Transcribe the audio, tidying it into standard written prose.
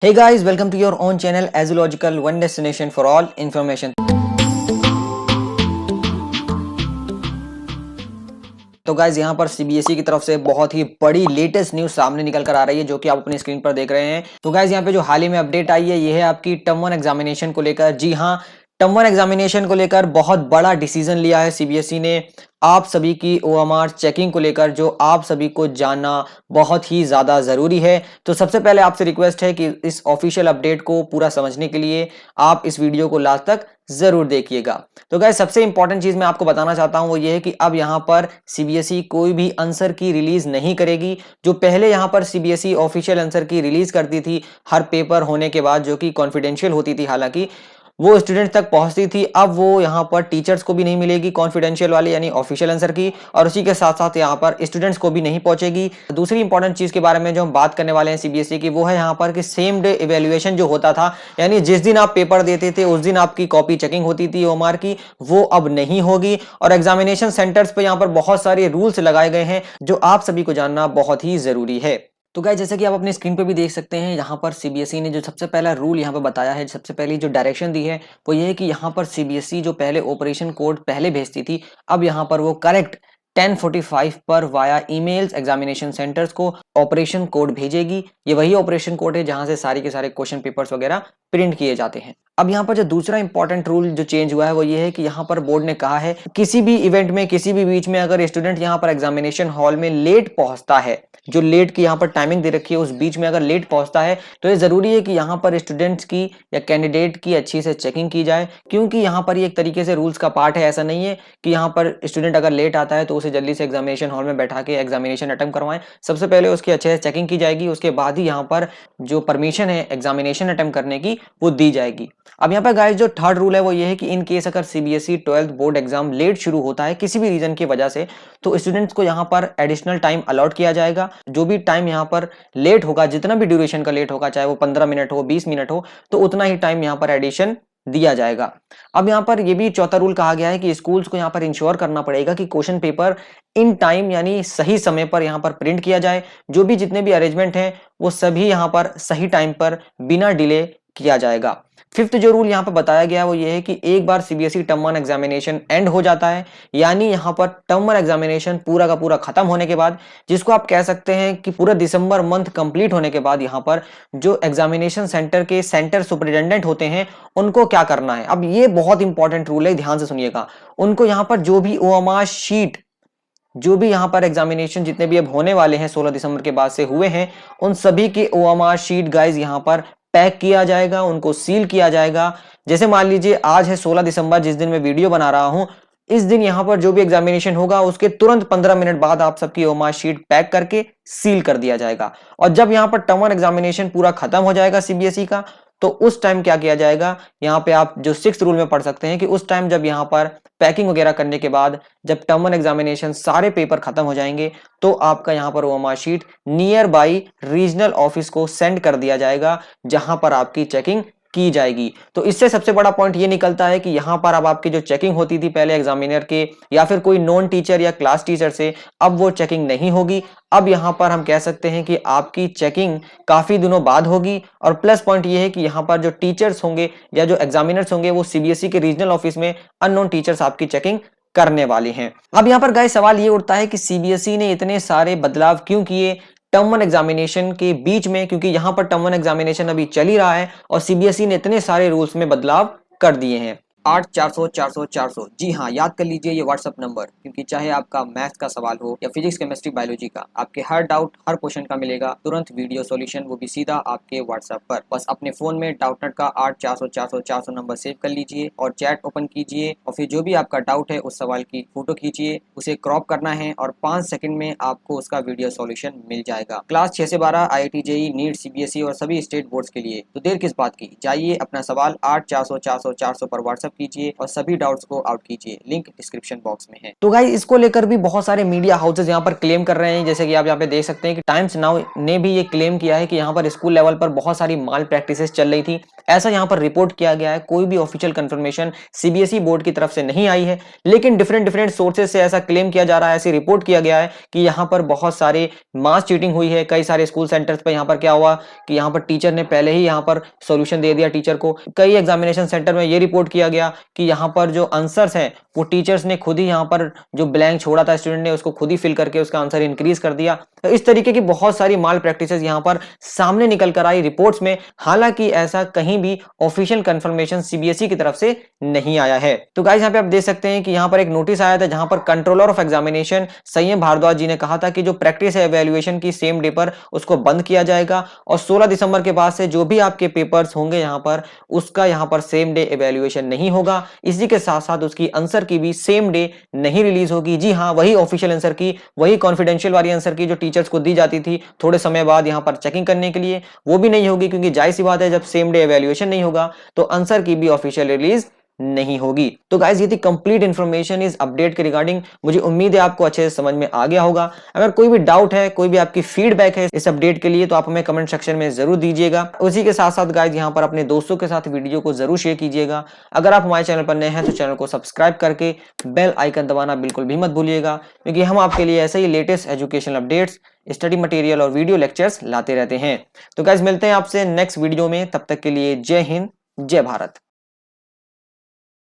Hey guys, welcome to your own channel Azological, one destination for all information। तो guys यहाँ पर CBSE की तरफ से बहुत ही बड़ी लेटेस्ट न्यूज सामने निकल कर आ रही है जो कि आप अपनी स्क्रीन पर देख रहे हैं। तो गाइज यहाँ पे जो हाल ही में अपडेट आई है ये है आपकी टर्म 1 एग्जामिनेशन को लेकर। जी हाँ, टर्म 1 एग्जामिनेशन को लेकर बहुत बड़ा डिसीजन लिया है सीबीएसई ने आप सभी की ओएमआर चेकिंग को लेकर, जो आप सभी को जानना बहुत ही ज्यादा जरूरी है। तो सबसे पहले आपसे रिक्वेस्ट है कि इस ऑफिशियल अपडेट को पूरा समझने के लिए आप इस वीडियो को लास्ट तक जरूर देखिएगा। तो गाइस सबसे इंपॉर्टेंट चीज मैं आपको बताना चाहता हूं वो ये है कि अब यहां पर सीबीएसई कोई भी आंसर की रिलीज नहीं करेगी। जो पहले यहां पर सीबीएसई ऑफिशियल आंसर की रिलीज करती थी हर पेपर होने के बाद, जो कि कॉन्फिडेंशियल होती थी, हालांकि वो स्टूडेंट तक पहुंचती थी, अब वो यहाँ पर टीचर्स को भी नहीं मिलेगी कॉन्फिडेंशियल वाली यानी ऑफिशियल आंसर की, और उसी के साथ साथ यहाँ पर स्टूडेंट्स को भी नहीं पहुंचेगी। दूसरी इंपॉर्टेंट चीज के बारे में जो हम बात करने वाले हैं सीबीएसई की, वो है यहाँ पर कि सेम डे इवेल्युएशन जो होता था, यानी जिस दिन आप पेपर देते थे उस दिन आपकी कॉपी चेकिंग होती थी ओएमआर की, वो अब नहीं होगी। और एग्जामिनेशन सेंटर्स पे यहाँ पर बहुत सारे रूल्स लगाए गए हैं जो आप सभी को जानना बहुत ही जरूरी है। तो गाइस जैसे कि आप अपनी स्क्रीन पे भी देख सकते हैं, यहाँ पर सीबीएसई ने जो सबसे पहला रूल यहाँ पे बताया है, सबसे पहली जो डायरेक्शन दी है वो ये है कि यहाँ पर सीबीएसई जो पहले ऑपरेशन कोड पहले भेजती थी, अब यहाँ पर वो करेक्ट 10:45 पर वाया ईमेल्स एग्जामिनेशन सेंटर्स को ऑपरेशन कोड भेजेगी। ये वही ऑपरेशन कोड है जहां से सारे के सारे क्वेश्चन पेपर्स वगैरह प्रिंट किए जाते हैं। अब यहाँ पर जो दूसरा इंपॉर्टेंट रूल जो चेंज हुआ है वो ये है कि यहाँ पर बोर्ड ने कहा है किसी भी इवेंट में, किसी भी बीच में अगर स्टूडेंट यहाँ पर एग्जामिनेशन हॉल में लेट पहुंचता है, जो लेट की यहाँ पर टाइमिंग दे रखी है उस बीच में अगर लेट पहुंचता है, तो ये जरूरी है कि यहाँ पर स्टूडेंट्स की या कैंडिडेट की अच्छी से चेकिंग की जाए, क्योंकि यहाँ पर ये एक तरीके से रूल्स का पार्ट है। ऐसा नहीं है कि यहाँ पर स्टूडेंट अगर लेट आता है तो उसे जल्दी से एग्जामिनेशन हॉल में बैठा के एग्जामिनेशन अटेम्प्ट करवाएं। सबसे पहले उसकी अच्छे से चेकिंग की जाएगी, उसके बाद ही यहाँ पर जो परमिशन है एग्जामिनेशन अटेम्प्ट करने की वो दी जाएगी। अब यहाँ पर गाइस जो थर्ड रूल है वो ये है कि इन केस अगर CBSE 12th board exam late शुरू होता है किसी भी रीजन की वजह से, तो स्टूडेंट्स को यहाँ पर एडिशनल टाइम अलॉट किया जाएगा। जो भी टाइम यहाँ पर लेट होगा, जितना भी ड्यूरेशन का लेट होगा, चाहे वो 15 मिनट हो 20 मिनट हो, तो उतना ही टाइम यहाँ पर एडिशन दिया जाएगा। अब यहाँ पर ये भी चौथा रूल कहा गया है कि स्कूल्स को यहाँ पर इंश्योर करना पड़ेगा कि क्वेश्चन पेपर इन टाइम यानी सही समय पर यहाँ पर प्रिंट किया जाए। जो भी जितने भी अरेंजमेंट हैं वो सभी यहाँ पर सही टाइम पर बिना डिले किया जाएगा। फिफ्थ जो रूल यहाँ पर बताया गया है वो ये है कि एक बार सीबीएसई टर्म 1 एग्जामिनेशन एंड हो जाता है, यानी यहाँ पर टर्म 1 एग्जामिनेशन पूरा का पूरा खत्म होने के बाद, जिसको आप कह सकते हैं कि पूरा दिसंबर मंथ कंप्लीट होने के बाद, यहाँ पर जो एग्जामिनेशन सेंटर के सेंटर सुपरिटेंडेंट होते हैं उनको क्या करना है। अब ये बहुत इंपॉर्टेंट रूल है, ध्यान से सुनिएगा। उनको यहाँ पर जो भी ओएमआर शीट, जो भी यहाँ पर एग्जामिनेशन जितने भी अब होने वाले हैं 16 दिसंबर के बाद से हुए हैं, उन सभी के ओएमआर शीट गाइज यहाँ पर पैक किया जाएगा, उनको सील किया जाएगा। जैसे मान लीजिए आज है 16 दिसंबर, जिस दिन मैं वीडियो बना रहा हूं, इस दिन यहाँ पर जो भी एग्जामिनेशन होगा उसके तुरंत 15 मिनट बाद आप सबकी ओएमआर शीट पैक करके सील कर दिया जाएगा। और जब यहाँ पर टर्म 1 एग्जामिनेशन पूरा खत्म हो जाएगा सीबीएसई का, तो उस टाइम क्या किया जाएगा, यहाँ पे आप जो 6th रूल में पढ़ सकते हैं कि उस टाइम जब यहाँ पर पैकिंग वगैरह करने के बाद जब टर्म 1 एग्जामिनेशन सारे पेपर खत्म हो जाएंगे, तो आपका यहाँ पर OMR sheet near by regional office को सेंड कर दिया जाएगा, जहां पर आपकी चेकिंग की जाएगी। तो इससे सबसे बड़ा पॉइंट ये निकलता है कि यहाँ पर अब आपकी जो चेकिंग होती थी पहले एग्जामिनर के या फिर कोई नॉन टीचर या क्लास टीचर से, अब वो चेकिंग नहीं होगी। अब यहाँ पर हम कह सकते हैं कि आपकी चेकिंग काफी दिनों बाद होगी। और प्लस पॉइंट ये है कि यहाँ पर जो टीचर्स होंगे या जो एग्जामिनर्स होंगे वो सीबीएसई के रीजनल ऑफिस में अननोन टीचर्स आपकी चेकिंग करने वाले हैं। अब यहाँ पर गाइस सवाल ये उठता है कि सीबीएसई ने इतने सारे बदलाव क्यों किए टर्म 1 एग्जामिनेशन के बीच में, क्योंकि यहाँ पर टर्म 1 एग्जामिनेशन अभी चल ही रहा है और सीबीएसई ने इतने सारे रूल्स में बदलाव कर दिए हैं। 8400 400 400, जी हाँ, याद कर लीजिए ये व्हाट्सएप नंबर, क्योंकि चाहे आपका मैथ्स का सवाल हो या फिजिक्स केमिस्ट्री बायोलॉजी का, आपके हर डाउट हर क्वेश्चन का मिलेगा तुरंत वीडियो सॉल्यूशन, वो भी सीधा आपके व्हाट्सएप पर। बस अपने फोन में डाउटनेट का 8400 400 नंबर सेव कर लीजिए और चैट ओपन कीजिए, और फिर जो भी आपका डाउट है उस सवाल की फोटो खींचिए, उसे क्रॉप करना है और 5 सेकंड में आपको उसका वीडियो सॉल्यूशन मिल जाएगा। क्लास 6 से 12 IIT JEE नीट सीबीएसई और सभी स्टेट बोर्ड्स के लिए। तो देर किस बात की, जाइए अपना सवाल 8400 400 400 पर व्हाट्सएप व्हाट्सअप कीजिए और सभी डाउट्स को आउट कीजिए। लिंक डिस्क्रिप्शन बॉक्स में है। तो गाइस इसको लेकर भी बहुत सारे मीडिया हाउसेज यहाँ पर क्लेम कर रहे हैं, जैसे कि आप यहाँ पे देख सकते हैं कि टाइम्स नाउ ने भी ये क्लेम किया है कि यहाँ पर स्कूल लेवल पर बहुत सारी माल प्रैक्टिसेस चल रही थी। ऐसा यहाँ पर रिपोर्ट किया गया है। कोई भी ऑफिशियल कंफर्मेशन सीबीएसई बोर्ड की तरफ से नहीं आई है, लेकिन डिफरेंट सोर्सेज से ऐसा क्लेम किया जा रहा है, ऐसी रिपोर्ट किया गया है कि यहाँ पर बहुत सारे मास चीटिंग हुई है। कई सारे स्कूल सेंटर्स पर यहाँ पर क्या हुआ कि यहाँ पर टीचर ने पहले ही यहाँ पर सॉल्यूशन दे दिया टीचर को। कई एग्जामिनेशन सेंटर में ये रिपोर्ट किया गया कि यहाँ पर जो आंसर्स हैं वो टीचर्स ने खुद ही यहाँ पर जो ब्लैंक छोड़ा था स्टूडेंट ने उसको खुद ही फिल करके उसका आंसर इंक्रीज कर दिया। तो इस तरीके की बहुत सारी माल प्रैक्टिसेस यहाँ पर सामने निकल कर आई रिपोर्ट्स में। हालांकि ऐसा कहीं भी ऑफिशियल कंफर्मेशन सीबीएसई की तरफ से नहीं आया है। तो गाइस यहाँ पे आप देख सकते हैं कि यहाँ पर एक नोटिस आया था जहां पर कंट्रोलर ऑफ एग्जामिनेशन संयम भारद्वाज जी ने कहा था कि जो प्रैक्टिस है एवेल्युएशन की सेम डे पर उसको बंद किया जाएगा और 16 दिसंबर के बाद से जो भी आपके पेपर्स होंगे यहाँ पर उसका यहाँ पर सेम डे एवेल्युएशन नहीं होगा। इसी के साथ साथ उसकी आंसर की भी सेम डे नहीं रिलीज होगी। जी हाँ, वही ऑफिशियल आंसर की, वही कॉन्फिडेंशियल वाली आंसर की जो टीचर्स को दी जाती थी थोड़े समय बाद यहाँ पर चेकिंग करने के लिए, वो भी नहीं होगी, क्योंकि जाहिर सी बात है जब सेम डे एवेल्युएशन नहीं होगा तो आंसर की भी ऑफिशियल रिलीज नहीं होगी। तो गाइस ये थी कंप्लीट इंफॉर्मेशन इस अपडेट के रिगार्डिंग। मुझे उम्मीद है आपको अच्छे से समझ में आ गया होगा। अगर कोई भी डाउट है, कोई भी आपकी फीडबैक है इस अपडेट के लिए तो आप हमें कमेंट सेक्शन में जरूर दीजिएगा। उसी के साथ साथ गाइस यहाँ पर अपने दोस्तों के साथ वीडियो को जरूर शेयर कीजिएगा। अगर आप हमारे चैनल पर नए हैं तो चैनल को सब्सक्राइब करके बेल आइकन दबाना बिल्कुल भी मत भूलिएगा, क्योंकि हम आपके लिए ऐसे ही latest educational updates, study material और वीडियो लेक्चर्स लाते रहते हैं। तो गाइस मिलते हैं आपसे नेक्स्ट वीडियो में, तब तक के लिए जय हिंद, जय भारत।